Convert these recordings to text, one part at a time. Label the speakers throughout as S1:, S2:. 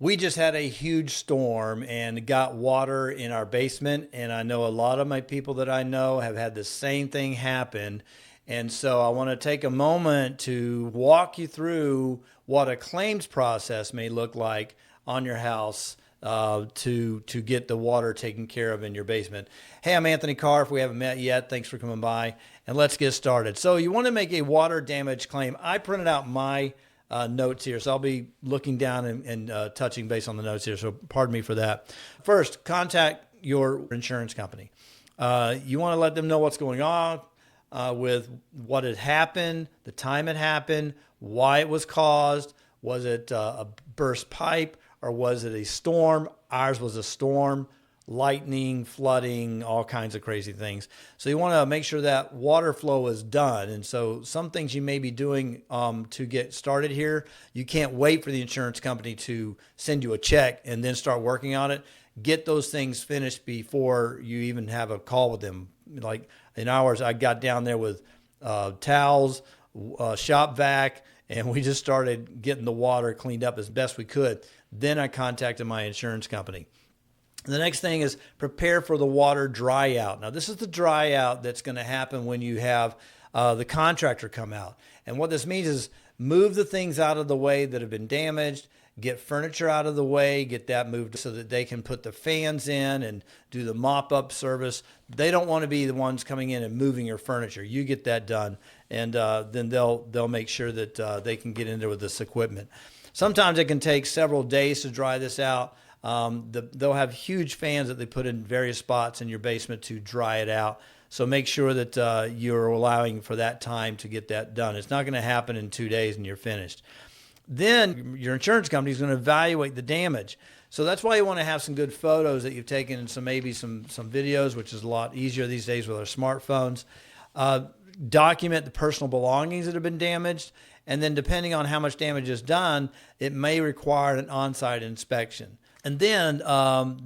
S1: We just had a huge storm and got water in our basement. And I know a lot of my people that I know have had the same thing happen. And so I want to take a moment to walk you through what a claims process may look like on your house to get the water taken care of in your basement. Hey, I'm Anthony Carr. If we haven't met yet, thanks for coming by. And let's get started. So you want to make a water damage claim. I printed out my notes here. So I'll be looking down and touching base on the notes here. So pardon me for that. First, contact your insurance company. You want to let them know what's going on with what had happened, the time it happened, why it was caused. Was it a burst pipe or was it a storm? Ours was a storm. Lightning, flooding, all kinds of crazy things. So you want to make sure that water flow is done. And so some things you may be doing to get started here, you can't wait for the insurance company to send you a check and then start working on it. Get those things finished before you even have a call with them. Like in ours, I got down there with towels, shop vac, and we just started getting the water cleaned up as best we could. Then I contacted my insurance company. The next thing is prepare for the water dry out. Now, this is the dry out that's going to happen when you have the contractor come out. And what this means is move the things out of the way that have been damaged, get furniture out of the way, get that moved so that they can put the fans in and do the mop-up service. They don't want to be the ones coming in and moving your furniture. You get that done, and then they'll make sure that they can get in there with this equipment. Sometimes it can take several days to dry this out. They'll have huge fans that they put in various spots in your basement to dry it out. So make sure that you're allowing for that time to get that done. It's not going to happen in 2 days and you're finished. Then your insurance company is going to evaluate the damage. So that's why you want to have some good photos that you've taken and maybe some videos, which is a lot easier these days with our smartphones. Document the personal belongings that have been damaged. And then depending on how much damage is done, it may require an on-site inspection. And then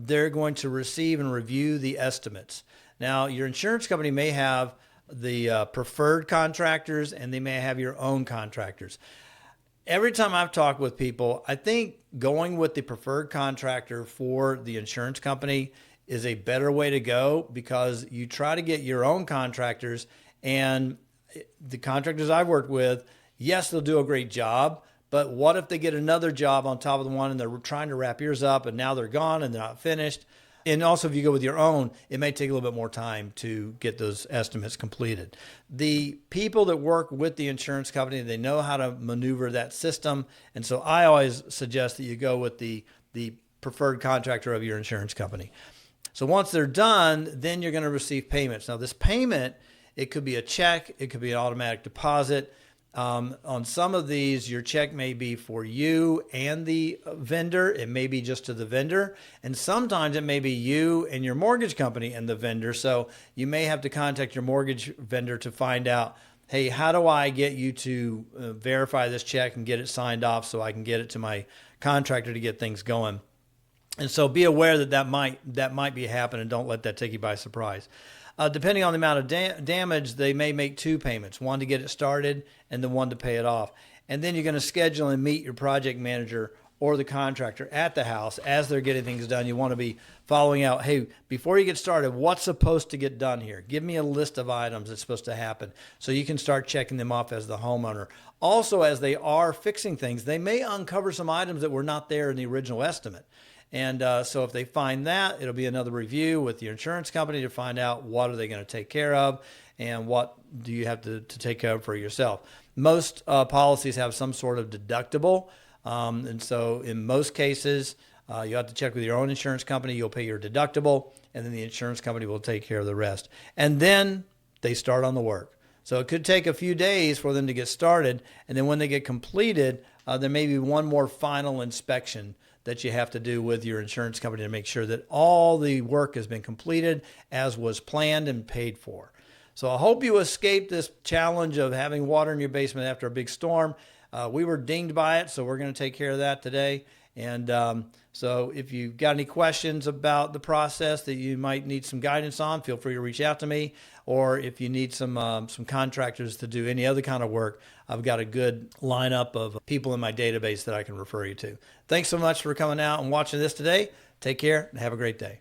S1: they're going to receive and review the estimates. Now, your insurance company may have the preferred contractors and they may have your own contractors. Every time I've talked with people, I think going with the preferred contractor for the insurance company is a better way to go because you try to get your own contractors, and the contractors I've worked with, yes, they'll do a great job. But what if they get another job on top of the one and they're trying to wrap yours up and now they're gone and they're not finished? And also, if you go with your own, it may take a little bit more time to get those estimates completed. The people that work with the insurance company, they know how to maneuver that system. And so I always suggest that you go with the preferred contractor of your insurance company. So once they're done, then you're going to receive payments. Now, this payment, it could be a check, it could be an automatic deposit. On some of these, your check may be for you and the vendor. It may be just to the vendor. And sometimes it may be you and your mortgage company and the vendor. So you may have to contact your mortgage vendor to find out, hey, how do I get you to verify this check and get it signed off so I can get it to my contractor to get things going? And so be aware that might be happening. Don't let that take you by surprise. Depending on the amount of damage, they may make two payments, one to get it started and then one to pay it off. And then you're going to schedule and meet your project manager or the contractor at the house as they're getting things done. You want to be following out, hey, before you get started, what's supposed to get done here? Give me a list of items that's supposed to happen so you can start checking them off as the homeowner. Also, as they are fixing things, they may uncover some items that were not there in the original estimate. And so if they find that, it'll be another review with your insurance company to find out what are they going to take care of and what do you have to take care of for yourself. Most policies have some sort of deductible. And so in most cases, you have to check with your own insurance company. You'll pay your deductible, and then the insurance company will take care of the rest. And then they start on the work. So it could take a few days for them to get started. And then when they get completed, there may be one more final inspection that you have to do with your insurance company to make sure that all the work has been completed as was planned and paid for. So I hope you escaped this challenge of having water in your basement after a big storm. We were dinged by it, so we're going to take care of that today. And so if you've got any questions about the process that you might need some guidance on, feel free to reach out to me. Or if you need some contractors to do any other kind of work, I've got a good lineup of people in my database that I can refer you to. Thanks so much for coming out and watching this today. Take care and have a great day.